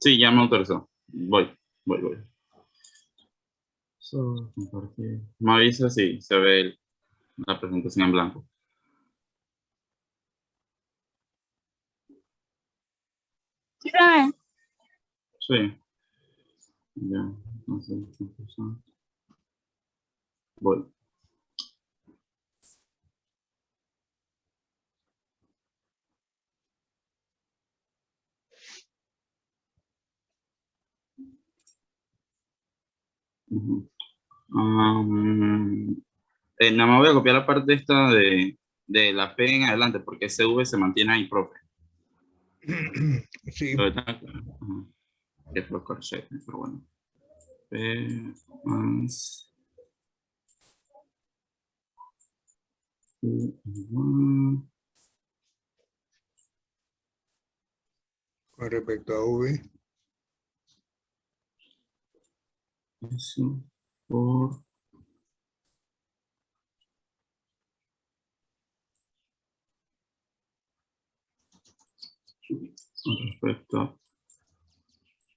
Sí, ya me autorizó. Voy. So, compartir. Me avisa si se ve la presentación en blanco. Sí, también. Sí. Ya, no sé. Voy. Ujú. Nada más voy a copiar la parte esta de la P en adelante, porque ese V se mantiene ahí, profe. Sí. Que fue corset, pero bueno. P más U igual. Con respecto a V. Eso por con respecto a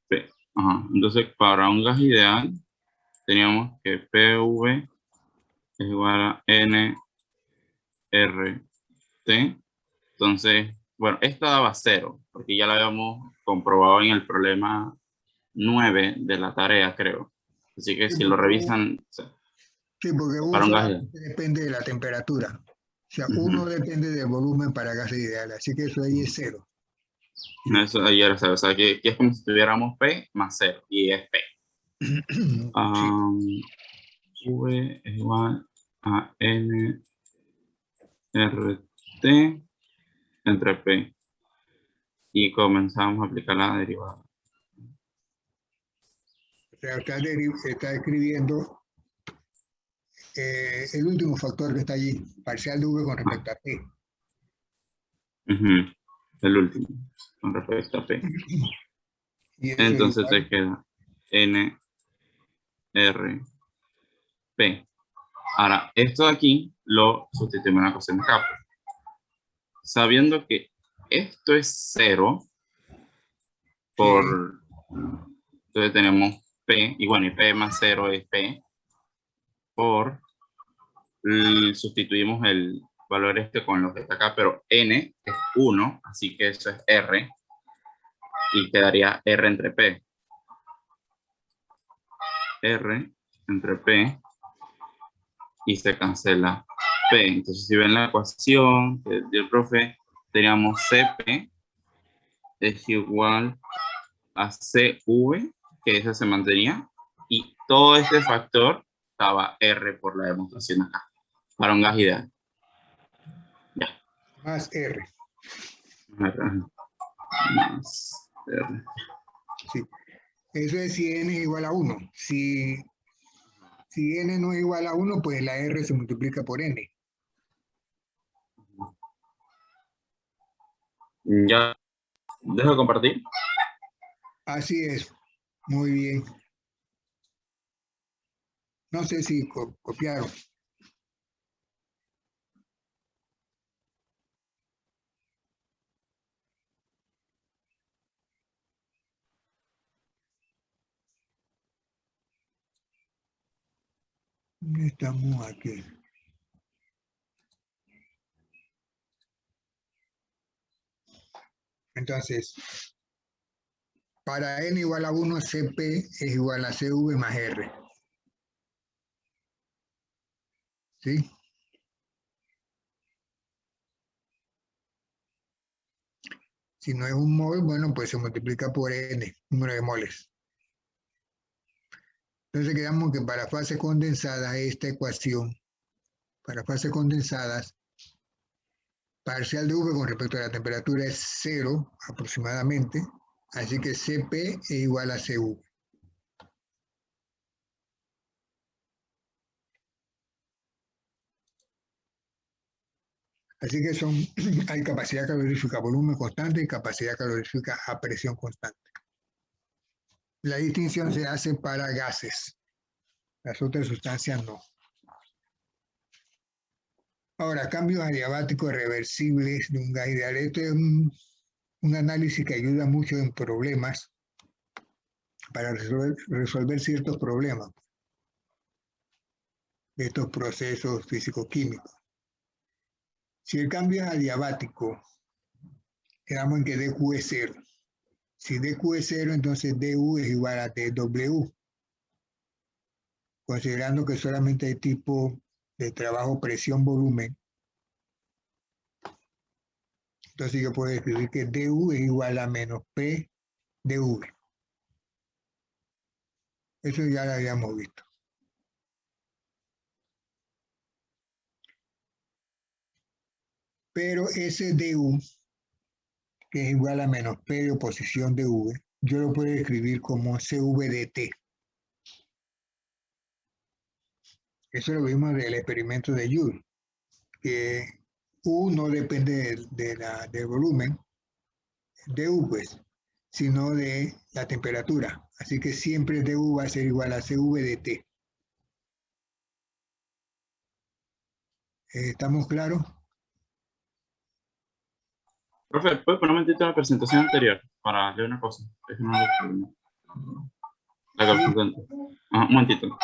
P. Ajá. Entonces, para un gas ideal, teníamos que PV es igual a NRT. Entonces, bueno, esta daba 0, porque ya lo habíamos comprobado en el problema 9 de la tarea, creo. Así que si lo revisan, Sí, porque U para un gas ideal. solamente depende de la temperatura. O sea, uno depende del volumen para gas ideal, así que eso ahí es 0. Eso ayer, o sea, que es como si tuviéramos P más 0, y es P. Sí. V es igual a NRT entre P. Y comenzamos a aplicar la derivada. O sea, está escribiendo el último factor que está allí, parcial de V con respecto a P. El último, con respecto a P. Y eso es Entonces igual. te queda NRP. Ahora, esto de aquí lo sustituimos en la coseno K. Sabiendo que esto es 0, entonces tenemos P, y bueno, y P más 0 es P, sustituimos el valor este con lo que está acá, pero N es 1, así que eso es R, y quedaría R entre P. R entre P, y se cancela P. Entonces, si ven la ecuación del profe, teníamos CP es igual a CV, que esa se mantenía, y todo este factor estaba R por la demostración acá, para un gas ideal. Ya. Más R. Más R. Sí. Eso es si N es igual a 1. Si N no es igual a 1, pues la R se multiplica por N. Ya. ¿Dejo de compartir? Así es. Muy bien. No sé si copiaron. Estamos aquí. Entonces, para N igual a 1, CP es igual a CV más R. ¿Sí? Si no es un mol, bueno, pues se multiplica por N, número de moles. Entonces quedamos que para fases condensadas, esta ecuación, para fases condensadas, parcial de V con respecto a la temperatura es 0 aproximadamente, así que CP es igual a CV. Así que hay capacidad calorífica a volumen constante y capacidad calorífica a presión constante. La distinción se hace para gases, las otras sustancias no. Ahora, cambios adiabáticos reversibles de un gas ideal. Esto es un análisis que ayuda mucho en problemas para resolver ciertos problemas de estos procesos físico-químicos. Si el cambio es adiabático, quedamos en que dQ es 0. Si dQ es 0, entonces du es igual a dW, considerando que solamente hay tipo de trabajo presión-volumen. Entonces yo puedo escribir que du es igual a menos P dV. Eso ya lo habíamos visto. Pero ese du, que es igual a menos P de oposición dV, yo lo puedo escribir como CV de T. Eso lo vimos del experimento de Joule, que U no depende del volumen, dU pues, sino de la temperatura. Así que siempre dU va a ser igual a CV de T. ¿Estamos claros? Profe, ¿puedes poner un momentito en la presentación anterior para leer una cosa? Es que no lo- la calculadora. Ajá, un momentito.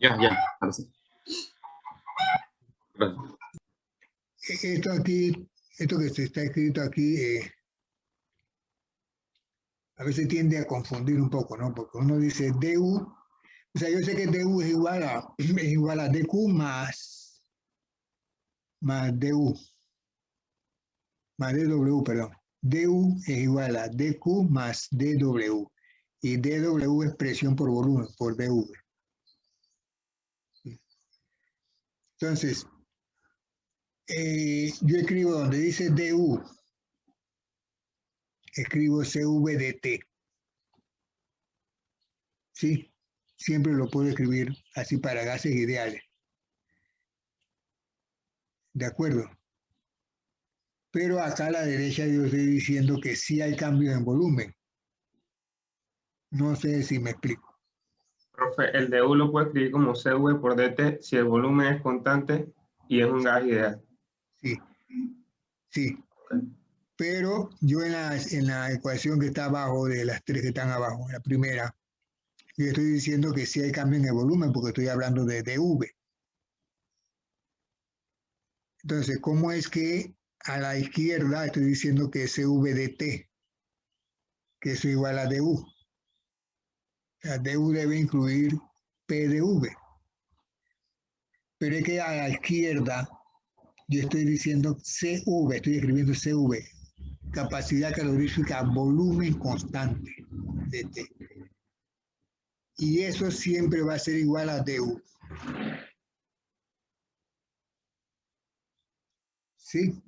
Ya, ahora sí. Gracias. Esto aquí, esto que se está escrito aquí, a veces tiende a confundir un poco, ¿no? Porque uno dice dU, o sea, yo sé que dU es igual a dQ más dU, más dW, perdón. dU es igual a dQ más dW. Y dW es presión por volumen, por dV. Entonces, yo escribo donde dice dU, escribo CV de T. ¿Sí? Siempre lo puedo escribir así para gases ideales. ¿De acuerdo? Pero acá a la derecha yo estoy diciendo que sí hay cambios en volumen. No sé si me explico. Profe, el du lo puede escribir como CV por dt si el volumen es constante y es un gas ideal. Sí, sí. Okay. Pero yo en la ecuación que está abajo, de las tres que están abajo, la primera, yo estoy diciendo que sí hay cambio en el volumen porque estoy hablando de dV. Entonces, ¿cómo es que a la izquierda estoy diciendo que es CV de T, que es igual a dU? O sea, dU debe incluir PdV. Pero es que a la izquierda yo estoy diciendo CV, estoy escribiendo CV, capacidad calorífica, volumen constante de T. Y eso siempre va a ser igual a dU. ¿Sí?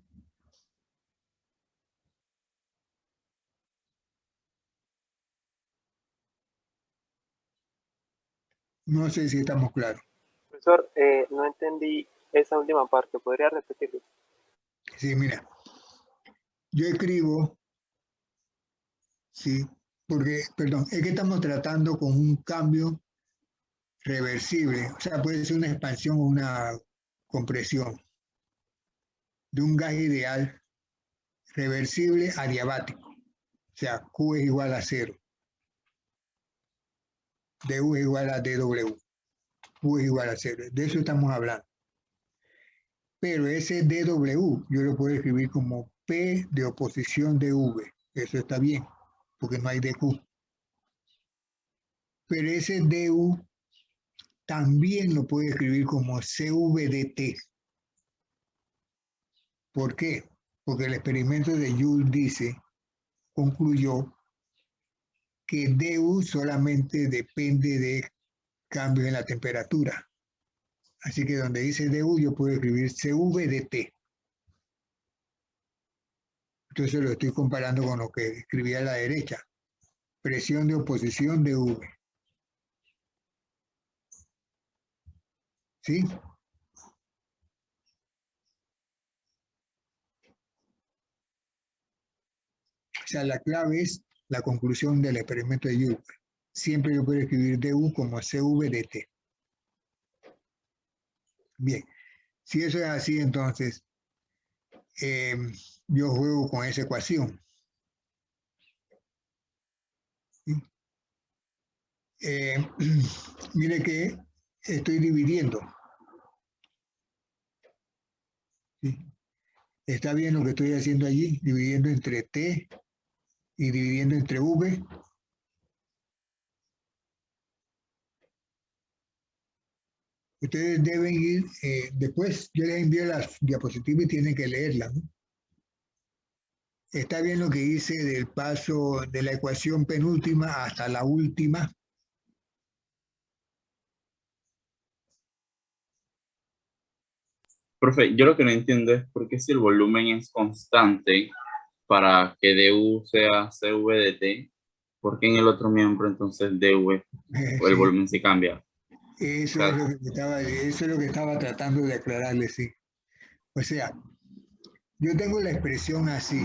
No sé si estamos claros. Profesor, no entendí esa última parte, ¿podría repetirlo? Sí, mira, yo escribo, sí, porque, perdón, es que estamos tratando con un cambio reversible, o sea, puede ser una expansión o una compresión de un gas ideal reversible adiabático, o sea, Q es igual a 0, dU es igual a dW, Q es igual a 0, de eso estamos hablando. Pero ese dW yo lo puedo escribir como P de oposición dV, eso está bien, porque no hay dQ. Pero ese dU también lo puedo escribir como CV de T. ¿Por qué? Porque el experimento de Joule concluyó que dU solamente depende de cambios en la temperatura. Así que donde dice dU yo puedo escribir CV de T. Entonces lo estoy comparando con lo que escribía a la derecha. Presión de oposición de V. ¿Sí? O sea, la clave es la conclusión del experimento de Joule. Siempre yo puedo escribir dU como CV de T. Bien, si eso es así, entonces yo juego con esa ecuación. ¿Sí? Mire que estoy dividiendo. ¿Sí? ¿Está bien lo que estoy haciendo allí? Dividiendo entre T y dividiendo entre V. Ustedes deben ir, después yo les envío las diapositivas y tienen que leerlas, ¿no? Está bien lo que hice del paso de la ecuación penúltima hasta la última. Profe, yo lo que no entiendo es por qué si el volumen es constante para que DU sea CV de T, ¿por qué en el otro miembro entonces DV o el Sí, volumen se cambia? eso sea, es lo que eso es lo que estaba tratando de aclararles, sí. O sea, yo tengo la expresión así.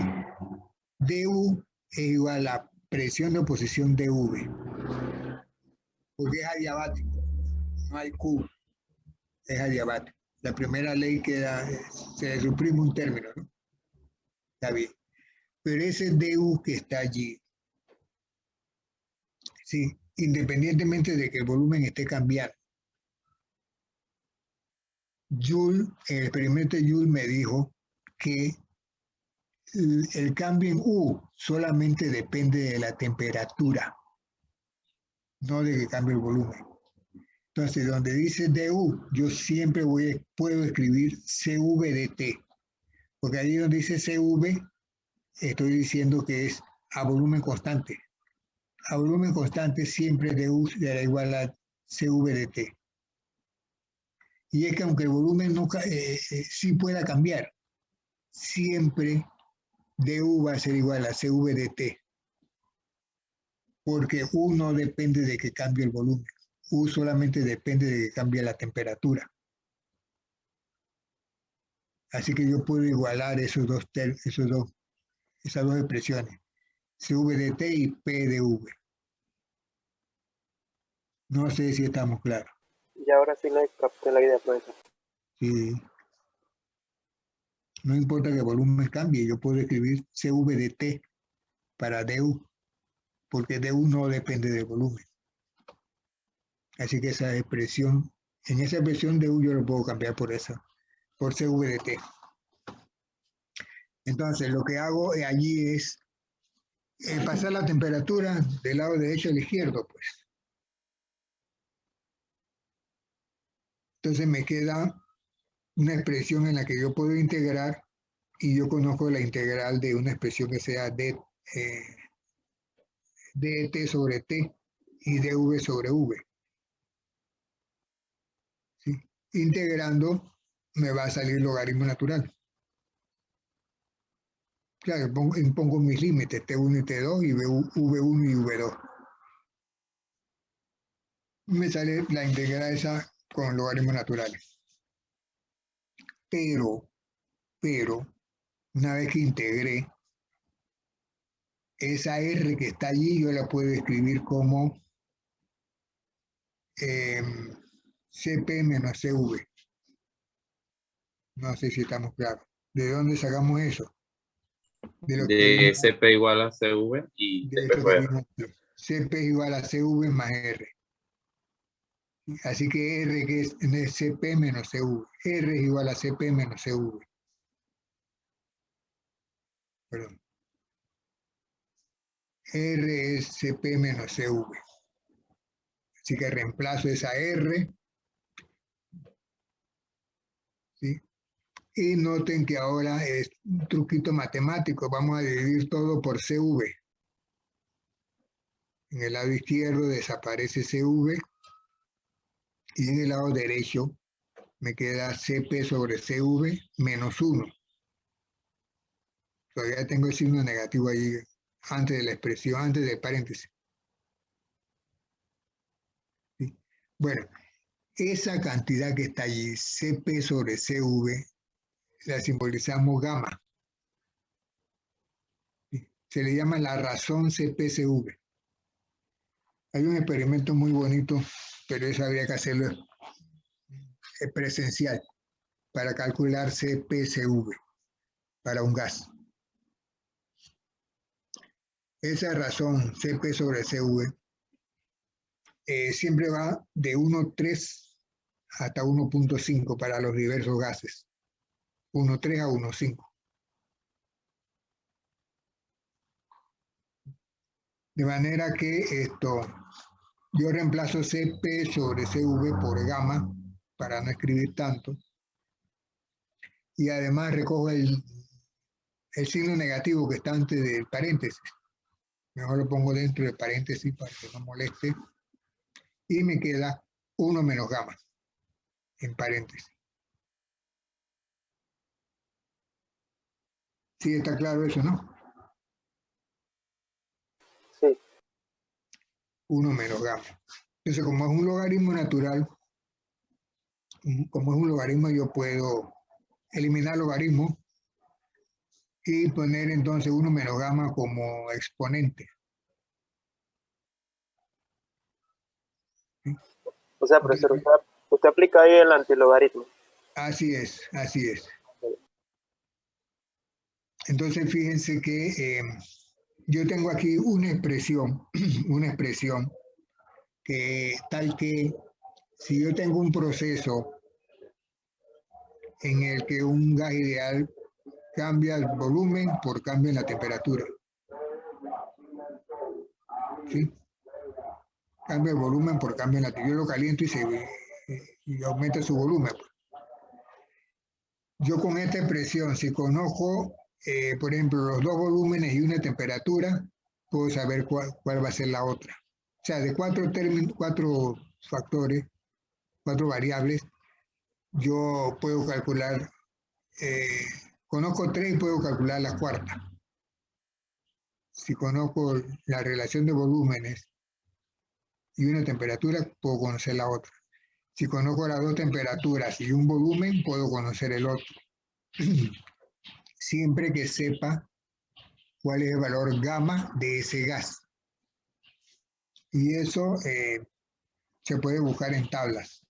DU es igual a presión de oposición DV, porque es adiabático, no hay Q, es adiabático. La primera ley queda, se suprime un término, ¿no? Está bien. Pero ese DU que está allí, sí, independientemente de que el volumen esté cambiando. Joule, en el experimento de Joule me dijo que el cambio en U solamente depende de la temperatura, no de que cambie el volumen. Entonces, donde dice DU, yo siempre puedo escribir CV de T, porque ahí donde dice CV, estoy diciendo que es a volumen constante. A volumen constante siempre DU será igual a CV de T. Y es que aunque el volumen nunca, sí pueda cambiar, siempre DU va a ser igual a CV de T, porque U no depende de que cambie el volumen. U solamente depende de que cambie la temperatura. Así que yo puedo igualar esas dos expresiones, CV de T y P de V. No sé si estamos claros. Y ahora sí le capté la idea, profesor. Sí. No importa que el volumen cambie, yo puedo escribir CV de T para DU, porque DU no depende del volumen. Así que esa expresión, en esa expresión DU yo lo puedo cambiar por esa, por CV de T. Entonces, lo que hago allí es pasar la temperatura del lado derecho al izquierdo, pues. Entonces me queda una expresión en la que yo puedo integrar y yo conozco la integral de una expresión que sea dt sobre t y dv sobre v. ¿Sí? Integrando me va a salir logaritmo natural. Claro, impongo mis límites t1 y t2 y v1 y v2. Me sale la integral esa con logaritmos naturales. Pero, una vez que integré, esa R que está allí yo la puedo escribir como CP menos CV. No sé si estamos claros. ¿De dónde sacamos eso? De lo que de vimos, CP igual a CV y de TP esto que por R. vimos. CP es igual a CV más R. Así que R que es CP menos CV. R es igual a CP menos CV. Perdón. R es CP menos CV. Así que reemplazo esa R. ¿Sí? Y noten que ahora es un truquito matemático. Vamos a dividir todo por CV. En el lado izquierdo desaparece CV y en el lado derecho me queda CP sobre CV menos 1. Todavía tengo el signo negativo ahí antes de la expresión, antes del paréntesis. ¿Sí? Bueno, esa cantidad que está allí, CP sobre CV, la simbolizamos gamma. ¿Sí? Se le llama la razón CP-CV. Hay un experimento muy bonito, pero eso habría que hacerlo presencial para calcular CP-CV, para un gas. Esa razón Cp sobre Cv siempre va de 1,3 hasta 1,5 para los diversos gases. 1,3 a 1,5. De manera que yo reemplazo Cp sobre Cv por gamma para no escribir tanto. Y además recojo el signo negativo que está antes del paréntesis. Mejor lo pongo dentro del paréntesis para que no moleste. Y me queda 1 menos gamma en paréntesis. ¿Sí está claro eso, no? Sí. 1 menos gamma. Entonces, como es un logaritmo natural, yo puedo eliminar logaritmo y poner entonces 1 menos gamma como exponente. ¿Sí? O sea, profesor, usted aplica ahí el antilogaritmo. Así es, así es. Entonces, fíjense que yo tengo aquí una expresión que tal que si yo tengo un proceso en el que un gas ideal cambia el volumen por cambio en la temperatura. ¿Sí? Cambia el volumen por cambio en la temperatura. Yo lo caliento y aumenta su volumen. Yo con esta expresión, si conozco, por ejemplo, los dos volúmenes y una temperatura, puedo saber cuál va a ser la otra. O sea, de cuatro factores, 4 variables, yo puedo calcular, conozco 3 y puedo calcular la cuarta. Si conozco la relación de volúmenes y una temperatura, puedo conocer la otra. Si conozco las dos temperaturas y un volumen, puedo conocer el otro. Siempre que sepa cuál es el valor gamma de ese gas. Y eso se puede buscar en tablas.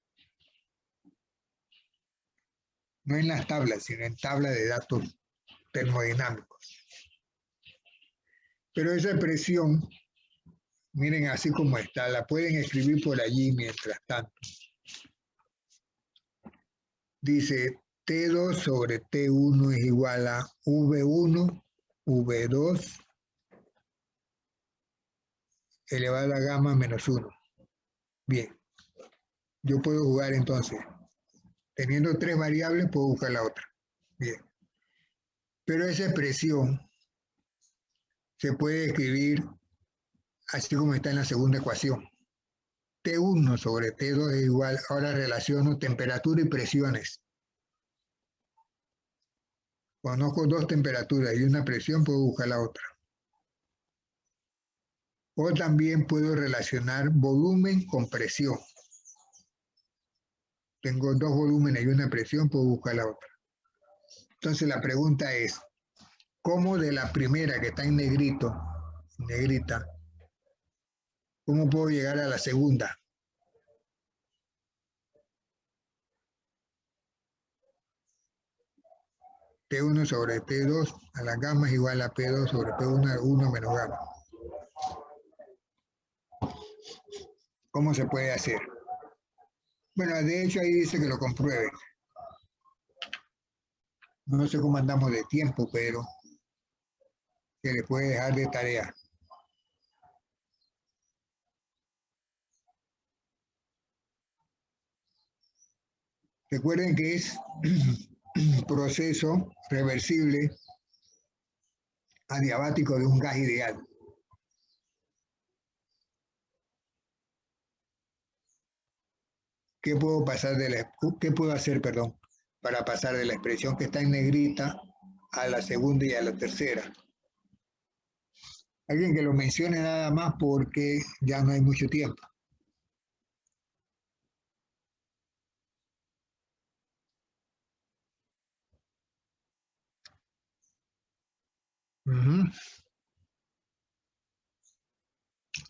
No en las tablas, sino en tablas de datos termodinámicos. Pero esa expresión, miren así como está, la pueden escribir por allí mientras tanto. Dice T2 sobre T1 es igual a V1, V2 elevado a gamma menos 1. Bien, yo puedo jugar entonces. Teniendo 3 variables, puedo buscar la otra. Bien. Pero esa expresión se puede escribir así como está en la segunda ecuación. T1 sobre T2 es igual, ahora relaciono temperatura y presiones. Conozco 2 temperaturas y una presión, puedo buscar la otra. O también puedo relacionar volumen con presión. Tengo 2 volúmenes y una presión, puedo buscar la otra. Entonces la pregunta es, ¿cómo de la primera que está en negrita, cómo puedo llegar a la segunda? T1 sobre T2 a la gamma es igual a P2 sobre P1 1 menos gamma. ¿Cómo se puede hacer? Bueno, de hecho ahí dice que lo compruebe. No sé cómo andamos de tiempo, pero se le puede dejar de tarea. Recuerden que es proceso reversible adiabático de un gas ideal. ¿Qué puedo hacer, para pasar de la expresión que está en negrita a la segunda y a la tercera? Alguien que lo mencione nada más porque ya no hay mucho tiempo.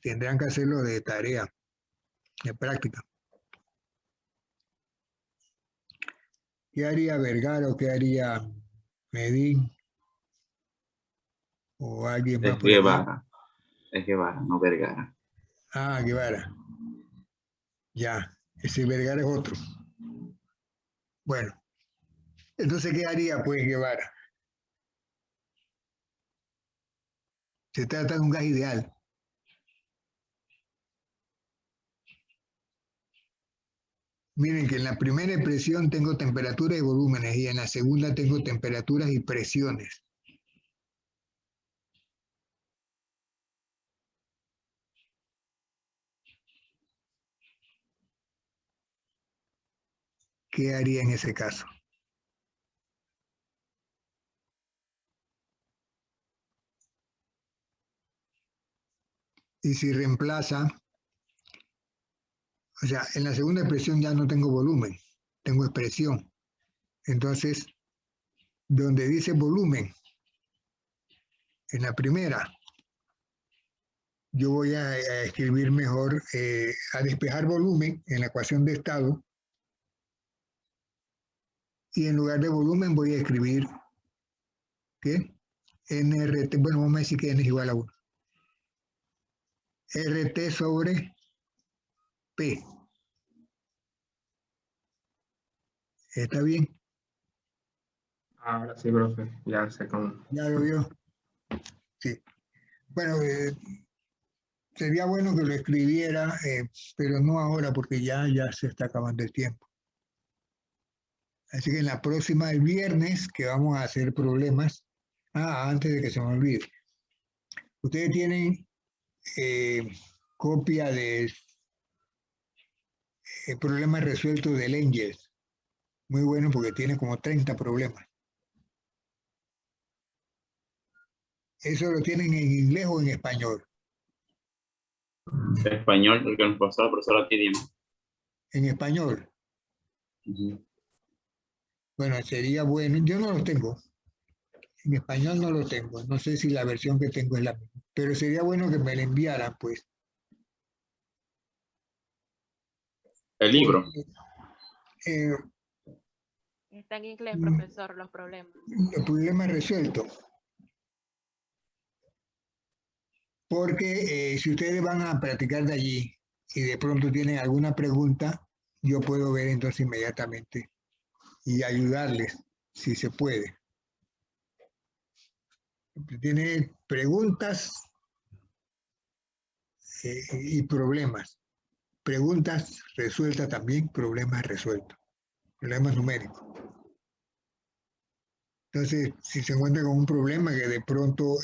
Tendrán que hacerlo de tarea, de práctica. ¿Qué haría Vergara o qué haría Medín ¿O alguien más Es por allí? Guevara. Es Guevara, no Vergara. Ah, Guevara. Ya, ese Vergara es otro. Bueno, entonces, ¿qué haría pues Guevara? Se trata de un gas ideal. Miren que en la primera expresión tengo temperaturas y volúmenes y en la segunda tengo temperaturas y presiones. ¿Qué haría en ese caso? Y si reemplaza, o sea, en la segunda expresión ya no tengo volumen, tengo expresión. Entonces, donde dice volumen, en la primera, yo voy a escribir mejor, a despejar volumen en la ecuación de estado, y en lugar de volumen voy a escribir, ¿qué? NRT, bueno, vamos a decir que N es igual a 1. RT sobre P. ¿Está bien? Ahora sí, profe, ya sé cómo. ¿Ya lo vio? Sí. Bueno, sería bueno que lo escribiera, pero no ahora porque ya se está acabando el tiempo. Así que en la próxima, el viernes, que vamos a hacer problemas. Antes de que se me olvide. Ustedes tienen copia de problemas resueltos del Engels. Muy bueno porque tiene como 30 problemas. ¿Eso lo tienen en inglés o en español? Español, el que nos pasó la profesora Tidia. En español. Bueno, sería bueno. Yo no los tengo. En español no lo tengo. No sé si la versión que tengo es la misma. Pero sería bueno que me la enviaran, pues. El libro. Eh, Está en inglés, profesor, los problemas. los problemas resueltos. Porque si ustedes van a practicar de allí y de pronto tienen alguna pregunta, yo puedo ver entonces inmediatamente y ayudarles si se puede. Tiene preguntas y problemas. Preguntas resueltas también, problemas resueltos. Problemas numéricos. Entonces, si se encuentra con un problema que de pronto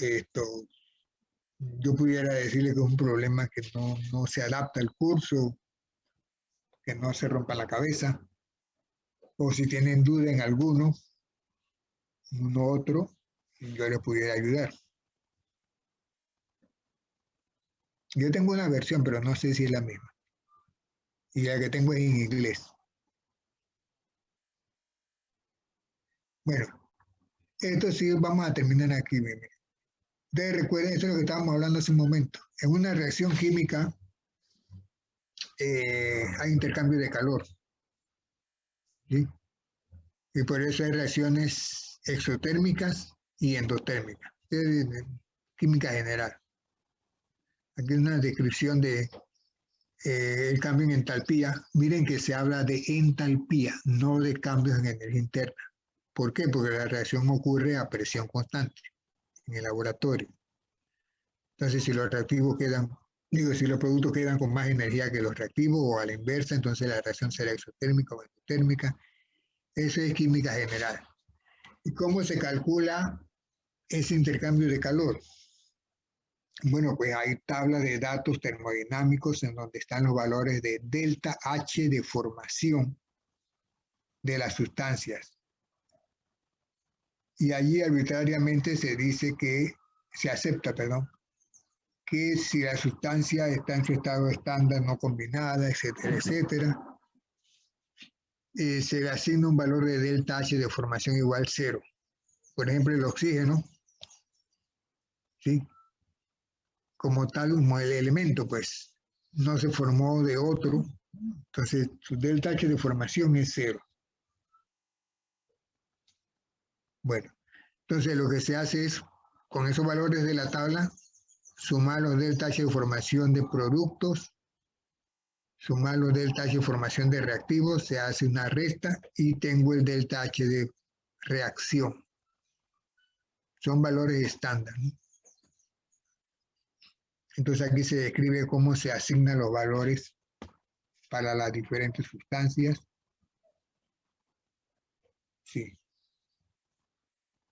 yo pudiera decirle que es un problema que no se adapta al curso, que no se rompa la cabeza, o si tienen duda en alguno, uno otro, yo les pudiera ayudar. Yo tengo una versión, pero no sé si es la misma. Y la que tengo es en inglés. Bueno, esto sí vamos a terminar aquí. Ustedes recuerden, esto es lo que estábamos hablando hace un momento. En una reacción química hay intercambio de calor. ¿Sí? Y por eso hay reacciones exotérmicas y endotérmicas. Es química general. Aquí es una descripción de el cambio en entalpía. Miren que se habla de entalpía, no de cambios en energía interna. ¿Por qué? Porque la reacción ocurre a presión constante en el laboratorio. Entonces, si los reactivos si los productos quedan con más energía que los reactivos o a la inversa, entonces la reacción será exotérmica o endotérmica. Eso es química general. ¿Y cómo se calcula ese intercambio de calor? Bueno, pues hay tablas de datos termodinámicos en donde están los valores de delta H de formación de las sustancias. Y allí arbitrariamente se acepta, que si la sustancia está en su estado estándar no combinada, etcétera, etcétera, se le asigna un valor de delta H de formación igual 0. Por ejemplo, el oxígeno, ¿sí? Como tal, como el elemento, pues, no se formó de otro, entonces su delta H de formación es 0. Bueno, entonces lo que se hace es con esos valores de la tabla, sumar los delta H de formación de productos, sumar los delta H de formación de reactivos, se hace una resta y tengo el delta H de reacción. Son valores estándar, ¿no? Entonces aquí se describe cómo se asignan los valores para las diferentes sustancias. Sí.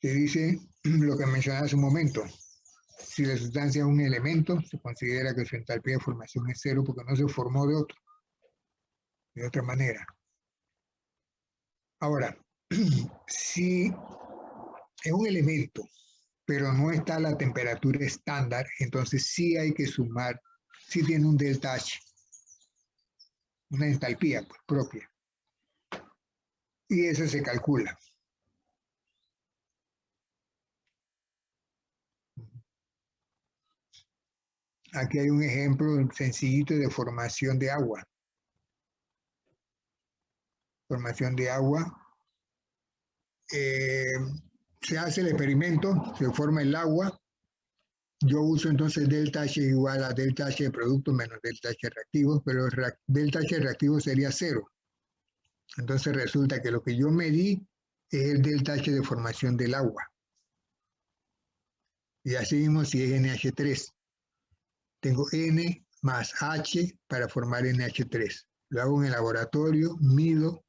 Se dice lo que mencionaba hace un momento. Si la sustancia es un elemento, se considera que su entalpía de formación es cero porque no se formó de otra manera. Ahora, si es un elemento, pero no está a la temperatura estándar, entonces sí hay que sumar, sí tiene un delta H, una entalpía pues, propia. Y eso se calcula. Aquí hay un ejemplo sencillito de formación de agua. Formación de agua. Se hace el experimento, se forma el agua. Yo uso entonces delta H igual a delta H de producto menos delta H de reactivos, pero delta H de reactivos sería cero. Entonces resulta que lo que yo medí es el delta H de formación del agua. Y así mismo si es NH3. Tengo N más H para formar NH3. Lo hago en el laboratorio, mido.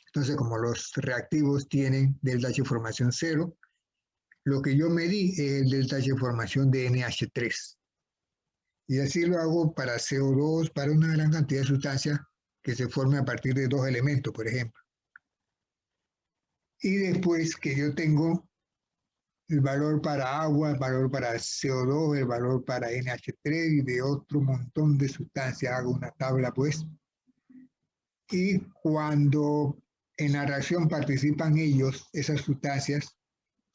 Entonces, como los reactivos tienen delta H de formación 0, lo que yo medí es el delta H de formación de NH3. Y así lo hago para CO2, para una gran cantidad de sustancias que se formen a partir de dos elementos, por ejemplo. Y después que yo tengo el valor para agua, el valor para CO2, el valor para NH3 y de otro montón de sustancias. Hago una tabla, pues. Y cuando en la reacción participan ellos, esas sustancias,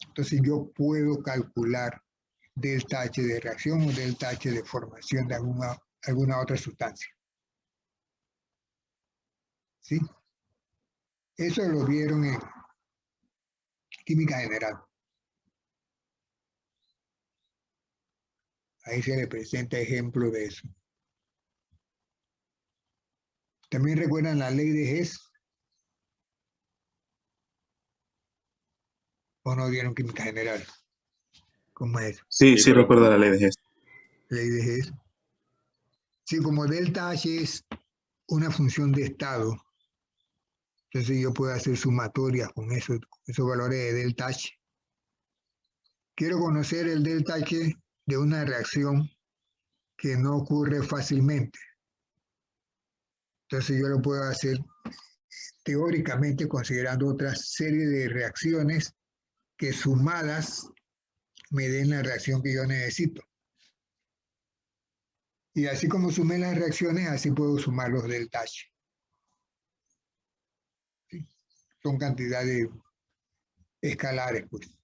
entonces yo puedo calcular delta H de reacción o delta H de formación de alguna otra sustancia. ¿Sí? Eso lo vieron en química general. Ahí se le presenta ejemplo de eso. ¿También recuerdan la ley de Hess? ¿O no vieron química general? ¿Cómo es? Sí, sí recuerdo la ley de Hess. Ley de Hess. Sí, como delta H es una función de estado, entonces yo puedo hacer sumatorias con esos valores de delta H. Quiero conocer el delta H de una reacción que no ocurre fácilmente. Entonces yo lo puedo hacer teóricamente considerando otra serie de reacciones que sumadas me den la reacción que yo necesito. Y así como sumé las reacciones, así puedo sumar los delta H. ¿Sí? Son cantidades escalares, pues.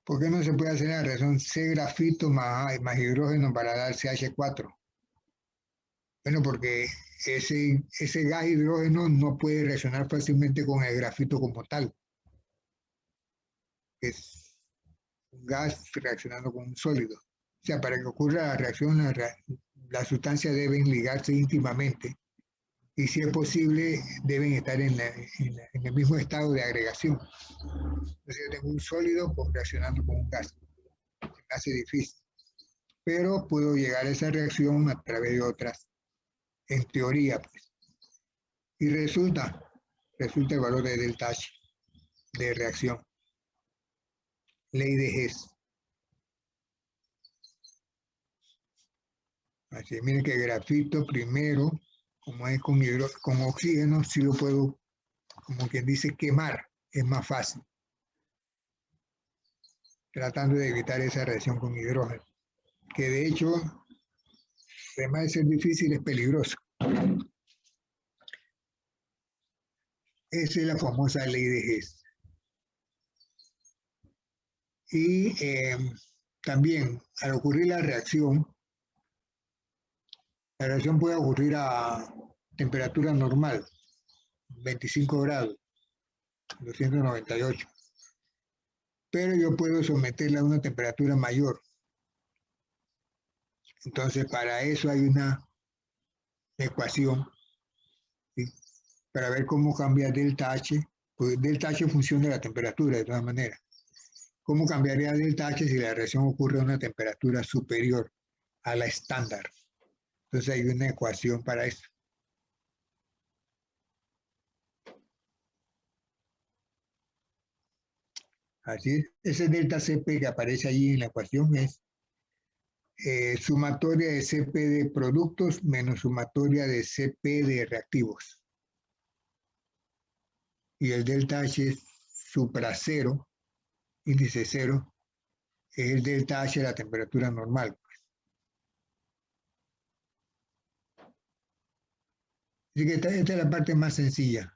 ¿Por qué no se puede hacer la reacción C grafito más hidrógeno para dar CH4? Bueno, porque ese gas hidrógeno no puede reaccionar fácilmente con el grafito como tal. Es un gas reaccionando con un sólido. O sea, para que ocurra la reacción, las sustancias deben ligarse íntimamente y si es posible deben estar en el mismo estado de agregación. Entonces yo tengo un sólido reaccionando con un gas. Se me hace difícil. Pero puedo llegar a esa reacción a través de otras, en teoría, pues. Y resulta el valor de delta H de reacción. Ley de Hess. Así, miren que grafito primero, como es con oxígeno, sí lo puedo, como quien dice, quemar. Es más fácil. Tratando de evitar esa reacción con hidrógeno. Que de hecho, además de ser difícil, es peligroso. Esa es la famosa ley de Hess. Y también, al ocurrir la reacción puede ocurrir a temperatura normal, 25 grados, 298. pero yo puedo someterla a una temperatura mayor. Entonces, para eso hay una ecuación, ¿sí? Para ver cómo cambia delta H, porque delta H funciona la temperatura de todas maneras. ¿Cómo cambiaría delta H si la reacción ocurre a una temperatura superior a la estándar? Entonces hay una ecuación para eso. Así es. Ese delta Cp que aparece allí en la ecuación es sumatoria de Cp de productos menos sumatoria de Cp de reactivos. Y el delta H es supra cero, índice cero, es el delta H de la temperatura normal. Así que esta es la parte más sencilla.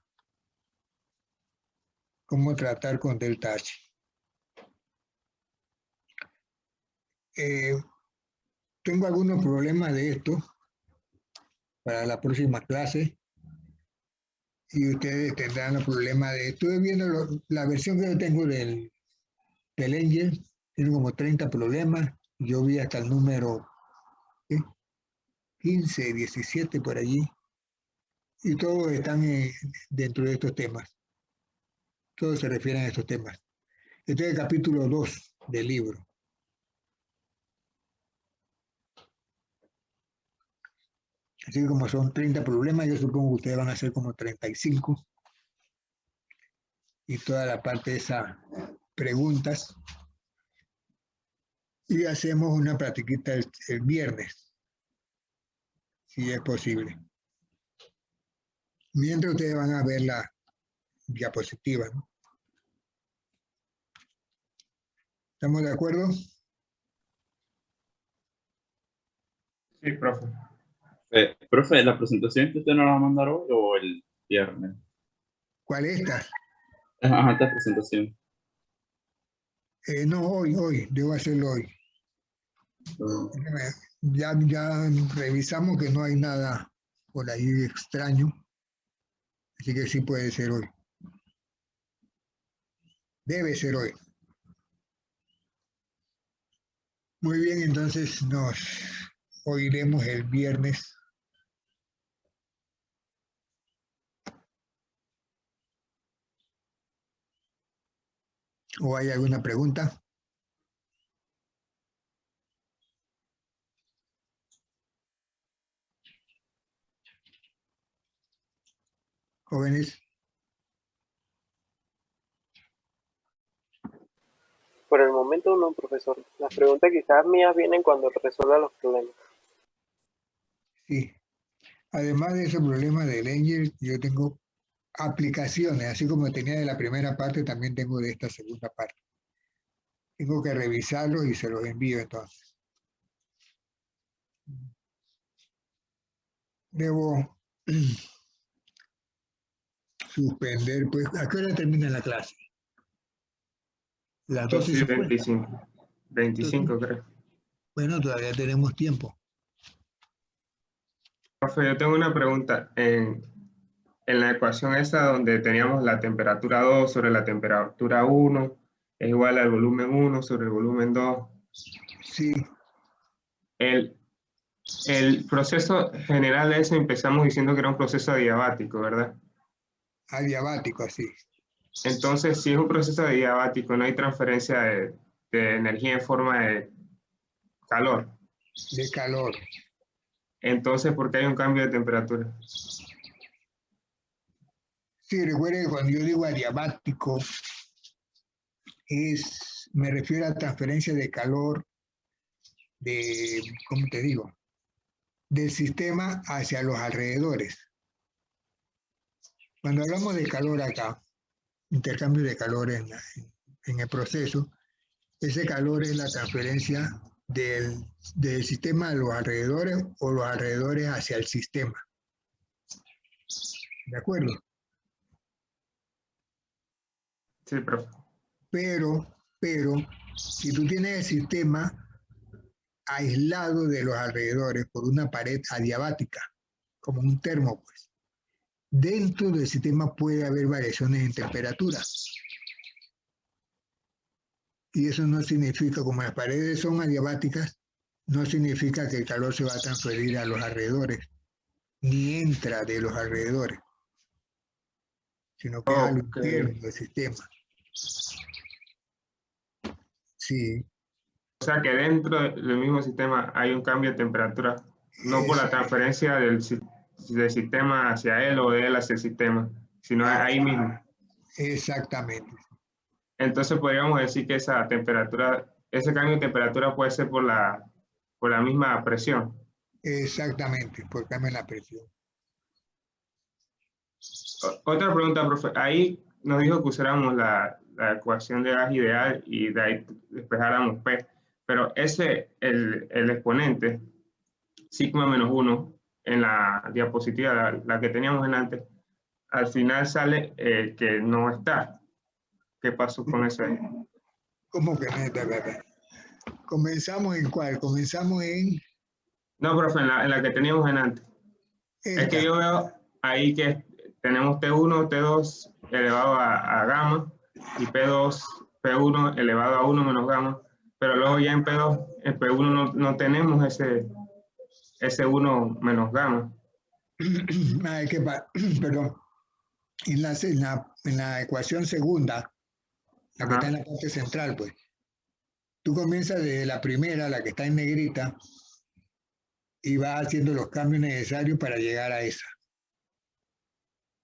Cómo tratar con delta H. Tengo algunos problemas de esto para la próxima clase y ustedes tendrán los problemas de... Estuve viendo la versión que yo tengo del Engel, tiene como 30 problemas. Yo vi hasta el número 15, 17 por allí. Y todos están dentro de estos temas. Todos se refieren a estos temas. Este es el capítulo 2 del libro. Así que como son 30 problemas, yo supongo que ustedes van a hacer como 35. Y toda la parte de esas preguntas. Y hacemos una practiquita el viernes, si es posible. Mientras ustedes van a ver la diapositiva, ¿no? ¿Estamos de acuerdo? Sí, profe. Profe, ¿la presentación que usted nos la va a mandar hoy o el viernes? ¿Cuál es esta? Ajá, esta presentación. No, hoy, debo hacerlo hoy. Ya revisamos que no hay nada por ahí extraño, así que sí puede ser hoy. Debe ser hoy. Muy bien, entonces nos oiremos el viernes. ¿O hay alguna pregunta? Jóvenes. Por el momento no, profesor. Las preguntas quizás mías vienen cuando resuelva los problemas. Sí. Además de esos problemas del Engel, yo tengo aplicaciones, así como tenía de la primera parte, también tengo de esta segunda parte. Tengo que revisarlos y se los envío entonces. Debo suspender, pues, ¿a qué hora termina la clase? Las 12:50. 25. 25 creo. Bueno, todavía tenemos tiempo. Profe, yo tengo una pregunta. En la ecuación esa donde teníamos la temperatura 2 sobre la temperatura 1 es igual al volumen 1 sobre el volumen 2. Sí, El proceso general ese empezamos diciendo que era un proceso adiabático, ¿verdad? adiabático, así. Entonces, si es un proceso adiabático, no hay transferencia de energía en forma de calor. De calor. Entonces, ¿por qué hay un cambio de temperatura? Sí, recuerde que cuando yo digo adiabático, me refiero a transferencia de calor de, ¿cómo te digo? Del sistema hacia los alrededores. Cuando hablamos de calor acá, intercambio de calor en el proceso, ese calor es la transferencia del sistema a los alrededores o los alrededores hacia el sistema. ¿De acuerdo? Sí, profe. Pero, si tú tienes el sistema aislado de los alrededores por una pared adiabática, como un termo, pues, dentro del sistema puede haber variaciones en temperatura. Y eso no significa, como las paredes son adiabáticas, no significa que el calor se va a transferir a los alrededores, ni entra de los alrededores, sino que es a lo Ok. interno del sistema. Sí, O sea que dentro del mismo sistema hay un cambio de temperatura, no por la transferencia del sistema hacia él o de él hacia el sistema, sino ahí mismo. exactamente. Entonces podríamos decir que esa temperatura, ese cambio de temperatura puede ser por la misma presión. Exactamente, por cambio en la presión. Otra pregunta, profe. Ahí nos dijo que usáramos la ecuación de gas ideal y de ahí despejáramos P. Pero el exponente, sigma menos 1, en la diapositiva, la que teníamos en antes, al final sale que no está. ¿Qué pasó con eso ahí? ¿Cómo que no está acá? ¿Comenzamos en cuál? Comenzamos en No, profe, en la que teníamos en antes. Es que esta. yo veo ahí que tenemos T1, T2 elevado a gamma y P1 elevado a 1 menos gamma, pero luego ya en P1 no tenemos ese 1 menos gamma. Ay, perdón. En la ecuación segunda, la que está en Ajá. la parte central, pues, tú comienzas desde la primera, la que está en negrita, y vas haciendo los cambios necesarios para llegar a esa.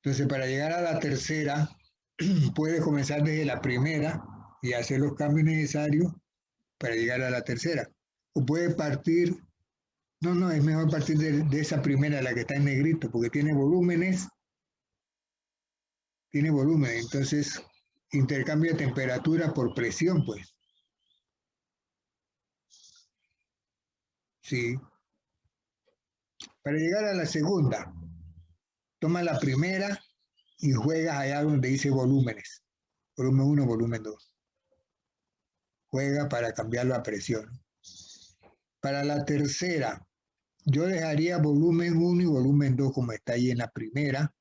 Entonces, para llegar a la tercera, puedes comenzar desde la primera y hacer los cambios necesarios para llegar a la tercera. O puedes partir, no, es mejor partir de esa primera, la que está en negrito, porque tiene volúmenes, entonces intercambio de temperatura por presión, pues. Sí. Para llegar a la segunda, toma la primera y juegas allá donde dice volúmenes. Volumen 1, volumen 2. Juega para cambiarlo a presión. Para la tercera, yo dejaría volumen 1 y volumen 2 como está ahí en la primera.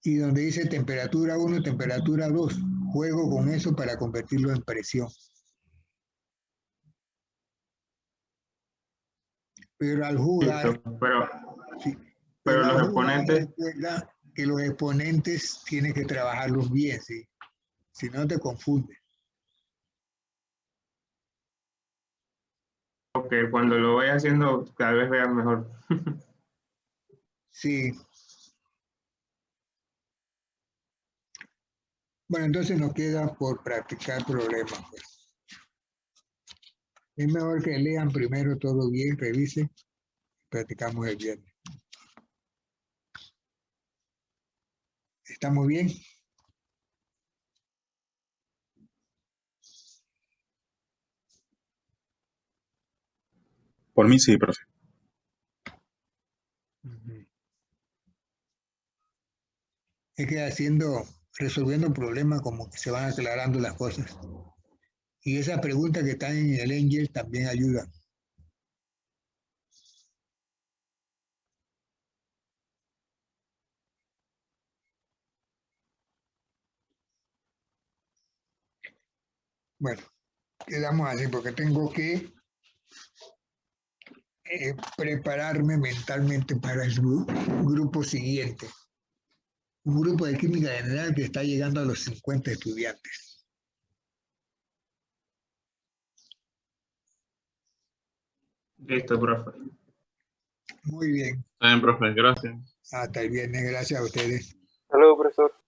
Y donde dice temperatura 1, temperatura 2, juego con eso para convertirlo en presión. Pero al jugar, Listo, pero sí, pero pero al los jugar, exponentes, recuerda que los exponentes tienes que trabajarlos bien, ¿sí? Si no te confundes. ok, cuando lo vaya haciendo, tal vez vean mejor. Sí. Bueno, entonces nos queda por practicar problemas, pues. Es mejor que lean primero todo bien, revisen, practicamos el viernes. ¿Estamos bien? Por mí sí, profe. Es que resolviendo problemas como que se van aclarando las cosas. Y esa pregunta que están en el Angel también ayuda. Bueno, quedamos así porque tengo que prepararme mentalmente para el grupo siguiente. Un grupo de química general que está llegando a los 50 estudiantes. Listo, profe. Muy bien. Está bien, profe, gracias. Hasta el viernes. Gracias a ustedes. Hasta luego, profesor.